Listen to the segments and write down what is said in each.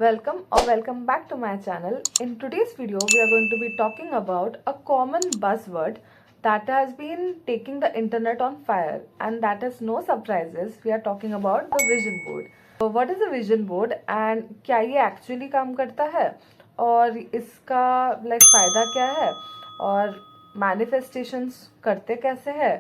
Welcome back to my channel. In today's video, we are going to be talking about a common buzzword that has been taking the internet on fire, and that is no surprises. We are talking about the vision board. So what is a vision board and क्या ये actually काम करता है और इसका फायदा क्या है और manifestations करते कैसे हैं,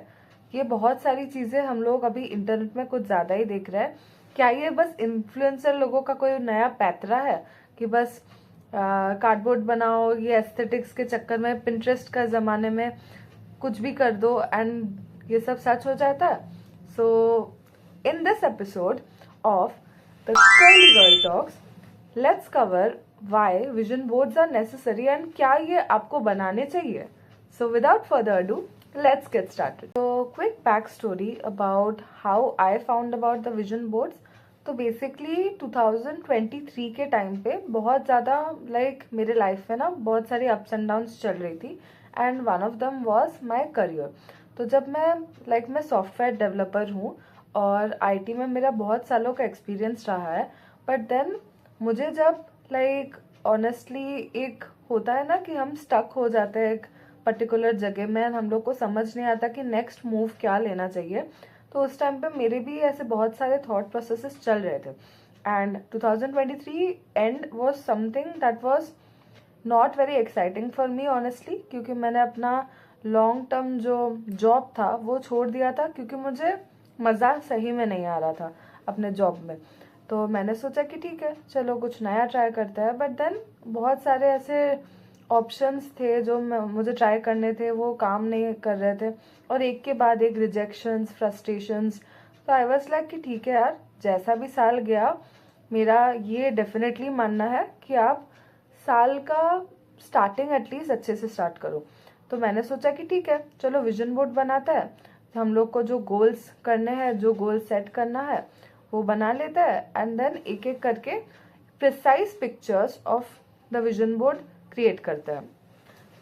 ये बहुत सारी चीज़ें हम लोग अभी इंटरनेट में कुछ ज़्यादा ही देख रहे हैं। क्या ये बस इन्फ्लुएंसर लोगों का कोई नया पैतरा है कि बस कार्डबोर्ड बनाओ, ये एस्थेटिक्स के चक्कर में पिंटरेस्ट का ज़माने में कुछ भी कर दो एंड ये सब सच हो जाता है? So in this episode of the curly girl talks, let's cover why vision boards are necessary and क्या ये आपको बनाने चाहिए। So without further ado, let's get started. So quick backstory about how I found about the vision boards. तो basically 2023 के time पे बहुत ज़्यादा मेरे लाइफ में ना बहुत सारी अप्स एंड डाउन्स चल रही थी and one of them was my career. तो जब मैं सॉफ्टवेयर डेवलपर हूँ और आईटी में मेरा बहुत सालों का एक्सपीरियंस रहा है, बट देन मुझे जब ऑनेस्टली एक होता है ना कि हम स्टक हो जाते हैं एक पर्टिकुलर जगह में, हम लोग को समझ नहीं आता कि नेक्स्ट मूव क्या लेना चाहिए। तो उस टाइम पे मेरे भी ऐसे बहुत सारे थॉट प्रोसेसेस चल रहे थे and 2023 and was something that was not very exciting for me honestly, क्योंकि मैंने अपना लॉन्ग टर्म जो जॉब था वो छोड़ दिया था क्योंकि मुझे मज़ा सही में नहीं आ रहा था अपने जॉब में। तो मैंने सोचा कि ठीक है, चलो कुछ नया ट्राई करते हैं, बट देन बहुत सारे ऐसे ऑप्शंस थे जो मुझे ट्राई करने थे, वो काम नहीं कर रहे थे और एक के बाद एक रिजेक्शंस, फ्रस्ट्रेशंस। तो आई वाज लाइक कि ठीक है यार, जैसा भी साल गया, मेरा ये डेफिनेटली मानना है कि आप साल का स्टार्टिंग एटलीस्ट अच्छे से स्टार्ट करो। तो मैंने सोचा कि ठीक है, चलो विजन बोर्ड बनाता है, हम लोग को जो गोल्स करने हैं, जो गोल सेट करना है वो बना लेता है एंड देन एक एक करके precise pictures of the vision board create करते हैं।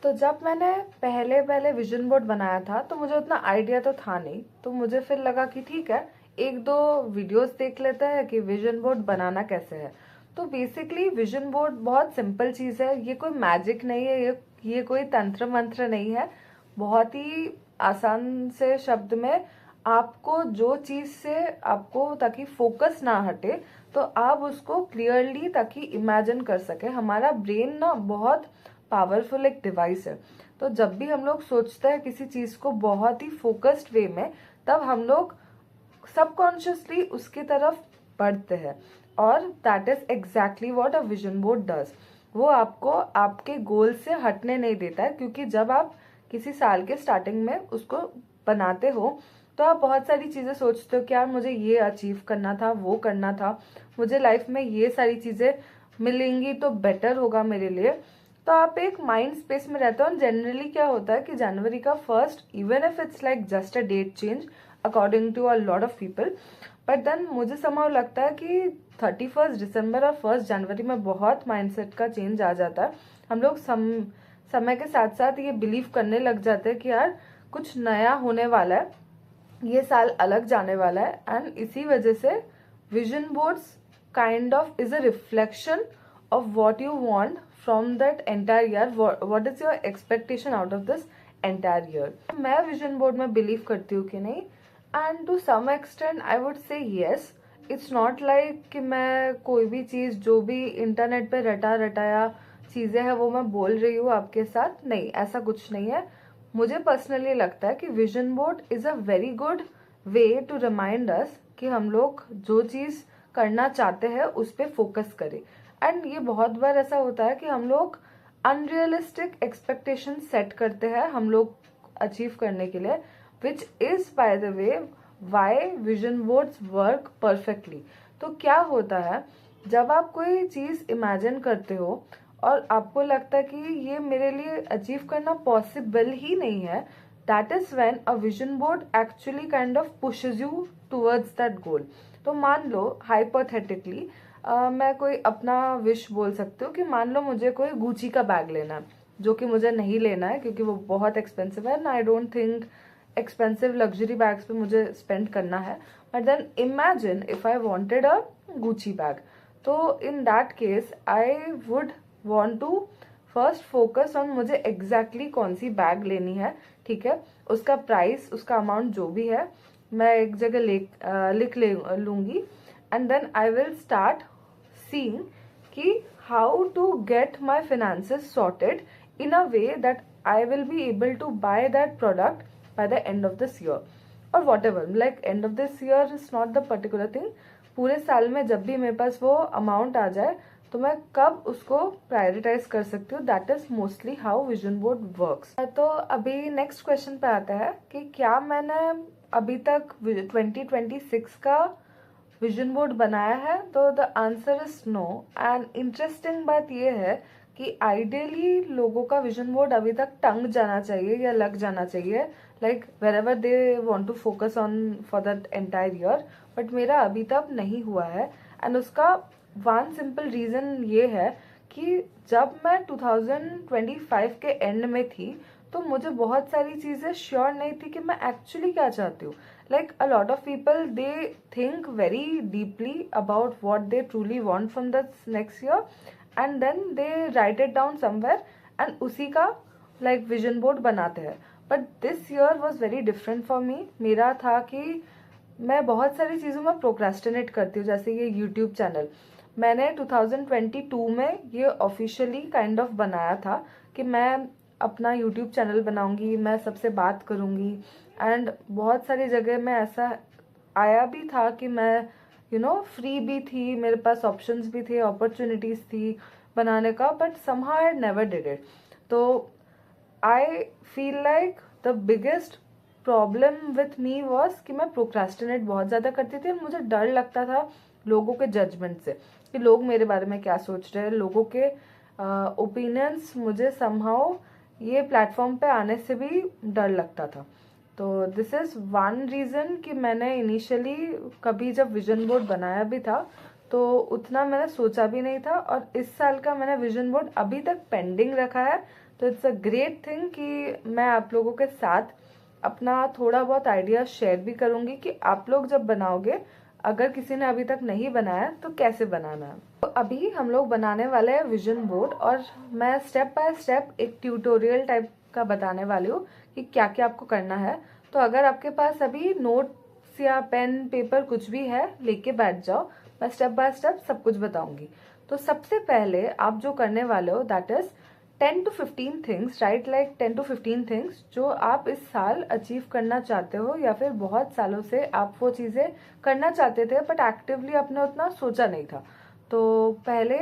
तो जब मैंने पहले विजन बोर्ड बनाया था तो मुझे उतना आइडिया तो था नहीं, तो मुझे फिर लगा कि ठीक है, एक दो वीडियोस देख लेते हैं कि विजन बोर्ड बनाना कैसे है। तो बेसिकली विजन बोर्ड बहुत सिंपल चीज़ है, ये कोई मैजिक नहीं है, ये कोई तंत्र मंत्र नहीं है। बहुत ही आसान से शब्द में आपको जो चीज़ से आपको ताकि फोकस ना हटे, तो आप उसको क्लियरली ताकि इमेजिन कर सके। हमारा ब्रेन ना बहुत पावरफुल एक डिवाइस है, तो जब भी हम लोग सोचते हैं किसी चीज़ को बहुत ही फोकस्ड वे में, तब हम लोग सबकॉन्शियसली उसकी तरफ बढ़ते हैं और that is exactly what a vision board does. वो आपको आपके गोल से हटने नहीं देता है, क्योंकि जब आप किसी साल के स्टार्टिंग में उसको बनाते हो तो आप बहुत सारी चीज़ें सोचते हो कि यार मुझे ये अचीव करना था, वो करना था, मुझे लाइफ में ये सारी चीज़ें मिलेंगी तो बेटर होगा मेरे लिए। तो आप एक माइंड स्पेस में रहते हो। और जनरली क्या होता है कि जनवरी का first, even if it's just a date change according to a lot of people, but then मुझे समझ लगता है कि 31 दिसंबर और 1 जनवरी में बहुत माइंडसेट का चेंज आ जाता है। हम लोग समय के साथ साथ ये बिलीव करने लग जाते हैं कि यार कुछ नया होने वाला है, ये साल अलग जाने वाला है। एंड इसी वजह से vision boards kind of is a reflection of what you want from that entire year, what is your expectation out of this entire year. मैं विजन बोर्ड में बिलीव करती हूँ कि नहीं, and to some extent I would say yes. It's not like कि मैं कोई भी चीज़ जो भी इंटरनेट पे रटाया चीज़ें हैं वो मैं बोल रही हूँ आपके साथ, नहीं, ऐसा कुछ नहीं है। मुझे पर्सनली लगता है कि vision board is a very good way to remind us कि हम लोग जो चीज़ करना चाहते हैं उस पर फोकस करें। एंड ये बहुत बार ऐसा होता है कि हम लोग अनरियलिस्टिक एक्सपेक्टेशन सेट करते हैं हम लोग अचीव करने के लिए, which is by the way why vision boards work perfectly. तो क्या होता है, जब आप कोई चीज़ इमेजिन करते हो और आपको लगता है कि ये मेरे लिए अचीव करना पॉसिबल ही नहीं है, that is when a vision board actually kind of pushes you towards that goal. तो मान लो हाइपोथेटिकली मैं कोई अपना विश बोल सकती हूँ कि मान लो मुझे कोई गुची का बैग लेना है, जो कि मुझे नहीं लेना है क्योंकि वो बहुत एक्सपेंसिव है ना। I don't think expensive luxury bags पे मुझे स्पेंड करना है, but then imagine if I wanted a Gucci bag. तो in that case I would want to first focus on मुझे एग्जैक्टली कौन सी बैग लेनी है, ठीक है, उसका प्राइस, उसका अमाउंट जो भी है मैं एक जगह लिख लूंगी, and then I will start seeing कि how to get my finances sorted in a way that I will be able to buy that product by the end of this year or whatever. Like end of this year is not the particular thing. पूरे साल में जब भी मेरे पास वो amount आ जाए तो मैं कब उसको प्रायोरिटाइज कर सकती हूँ. That is mostly how vision board works. तो अभी नेक्स्ट क्वेश्चन पे आता है कि क्या मैंने अभी तक 2026 का विजन बोर्ड बनाया है. तो the answer is no. And interesting बात यह है कि आइडियली लोगों का विजन बोर्ड अभी तक टंग जाना चाहिए या लग जाना चाहिए, like wherever they want to focus on for that entire year, but मेरा अभी तक नहीं हुआ है. एंड उसका वन सिंपल रीजन ये है कि जब मैं 2025 के एंड में थी तो मुझे बहुत सारी चीजें श्योर नहीं थी कि मैं एक्चुअली क्या चाहती हूँ. Like a lot of people, they think very deeply about what they truly want from the next year, and then they write it down somewhere and उसी का like vision board बनाते हैं. But this year was very different for me. मेरा था कि मैं बहुत सारी चीज़ों में प्रोक्रेस्टिनेट करती हूँ. जैसे ये यूट्यूब चैनल मैंने 2022 में ये ऑफिशियली काइंड ऑफ बनाया था कि मैं अपना यूट्यूब चैनल बनाऊंगी, मैं सबसे बात करूंगी. एंड बहुत सारी जगह में ऐसा आया भी था कि मैं फ्री भी थी, मेरे पास ऑप्शंस भी थे, अपॉर्चुनिटीज थी बनाने का, but somehow I never did it. तो I feel like the biggest problem with me was कि मैं प्रोक्रेस्टिनेट बहुत ज़्यादा करती थी और मुझे डर लगता था लोगों के जजमेंट से कि लोग मेरे बारे में क्या सोच रहे हैं. लोगों के ओपिनियंस मुझे समहाउ ये प्लेटफॉर्म पे आने से भी डर लगता था. तो दिस इज वन रीज़न कि मैंने इनिशियली कभी जब विजन बोर्ड बनाया भी था तो उतना मैंने सोचा भी नहीं था. और इस साल का मैंने विजन बोर्ड अभी तक पेंडिंग रखा है. तो इट्स अ ग्रेट थिंग कि मैं आप लोगों के साथ अपना थोड़ा बहुत आइडिया शेयर भी करूंगी कि आप लोग जब बनाओगे, अगर किसी ने अभी तक नहीं बनाया तो कैसे बनाना है. तो अभी हम लोग बनाने वाले हैं विजन बोर्ड, और मैं स्टेप बाय स्टेप एक ट्यूटोरियल टाइप का बताने वाली हूँ कि क्या क्या आपको करना है. तो अगर आपके पास अभी नोट्स या पेन पेपर कुछ भी है, लेके बैठ जाओ. मैं स्टेप बाय स्टेप सब कुछ बताऊंगी. तो सबसे पहले आप जो करने वाले हो that is 10 to 15 things, right, like 10 to 15 things जो आप इस साल अचीव करना चाहते हो, या फिर बहुत सालों से आप वो चीज़ें करना चाहते थे बट एक्टिवली आपने उतना सोचा नहीं था. तो पहले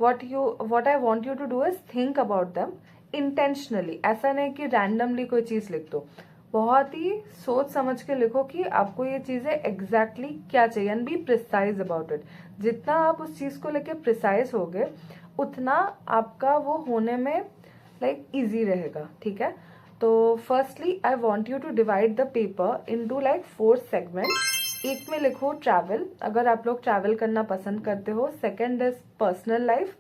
what I want you to do is think about them intentionally. ऐसा नहीं कि रैंडमली कोई चीज़ लिख दो. बहुत ही सोच समझ के लिखो कि आपको ये चीज़ें एग्जैक्टली क्या चाहिए, and be precise about it. जितना आप उस चीज़ को लेके प्रिसाइज होगे उतना आपका वो होने में लाइक इजी रहेगा, ठीक है. तो firstly I want you to divide the paper into like 4 segments. एक में लिखो ट्रैवल, अगर आप लोग ट्रैवल करना पसंद करते हो. Second is personal life,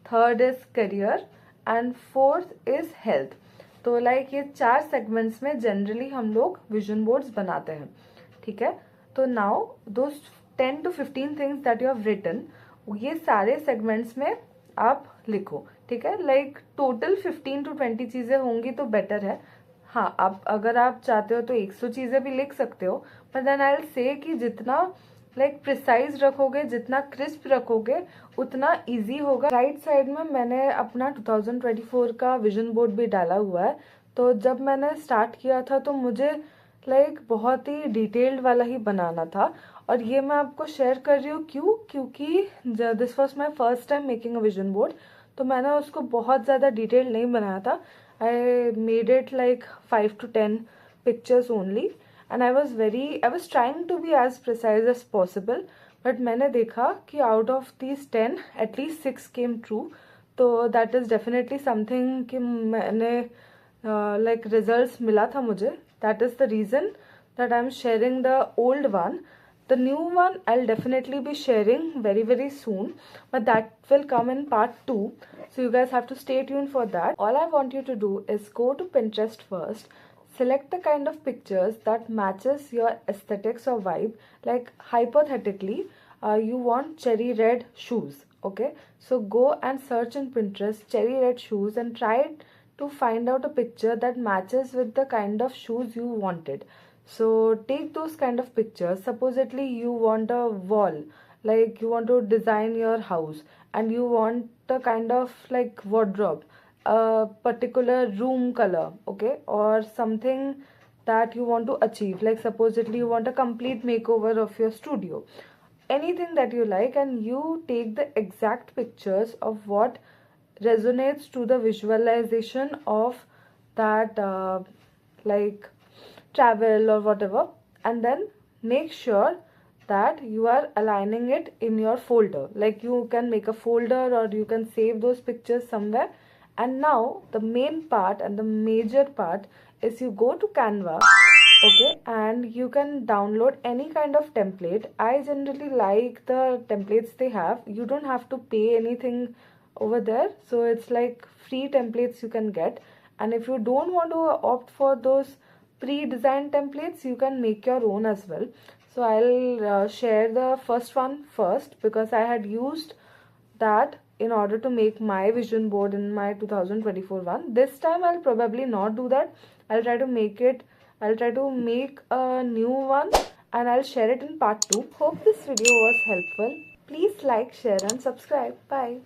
third is career, and fourth is health. तो लाइक ये 4 सेगमेंट्स में जनरली हम लोग विजन बोर्ड्स बनाते हैं, ठीक है. तो नाउ दो 10 to 15 things that you have written, ये सारे सेगमेंट्स में आप लिखो, ठीक है. लाइक टोटल 15 to 20 चीजें होंगी तो बेटर है. हाँ, आप अगर आप चाहते हो तो 100 चीजें भी लिख सकते हो, पर देन आई विल से कि जितना लाइक प्रिसाइज रखोगे, जितना क्रिस्प रखोगे, उतना इजी होगा. राइट साइड में मैंने अपना 2024 का विजन बोर्ड भी डाला हुआ है. तो जब मैंने स्टार्ट किया था तो मुझे लाइक बहुत ही डिटेल्ड वाला ही बनाना था, और ये मैं आपको शेयर कर रही हूँ क्योंकि this was my first time making a vision board. तो मैंने उसको बहुत ज़्यादा डिटेल नहीं बनाया था. I made it like 5 to 10 pictures only, and I was trying to be as precise as possible. But मैंने देखा कि out of these 10 at least 6 came true. तो दैट इज़ डेफिनेटली समथिंग कि मैंने लाइक रिजल्ट्स मिला था मुझे. That is the reason that I'm sharing the old one. The new one I'll definitely be sharing very very soon, but that will come in part 2. So you guys have to stay tuned for that. All I want you to do is go to Pinterest first, select the kind of pictures that matches your aesthetics or vibe. Like hypothetically, you want cherry red shoes. Okay, so go and search in Pinterest cherry red shoes and try to find out a picture that matches with the kind of shoes you wanted. So take those kind of pictures. Supposedly you want a wall, like you want to design your house, and you want a kind of like wardrobe, a particular room color, okay, or something that you want to achieve, like supposedly you want a complete makeover of your studio, anything that you like, and you take the exact pictures of what resonates to the visualization of that like travel or whatever, and then make sure that you are aligning it in your folder. Like you can make a folder or you can save those pictures somewhere. And now the main part and the major part is you go to Canva, okay, and you can download any kind of template. I generally like the templates they have. You don't have to pay anything over there, so it's like free templates you can get. And if you don't want to opt for those pre-designed templates, you can make your own as well. So I'll share the first one first, because I had used that in order to make my vision board in my 2024 one. This time I'll probably not do that. I'll try to make a new one, and I'll share it in part 2. Hope this video was helpful. Please like, share and subscribe. Bye.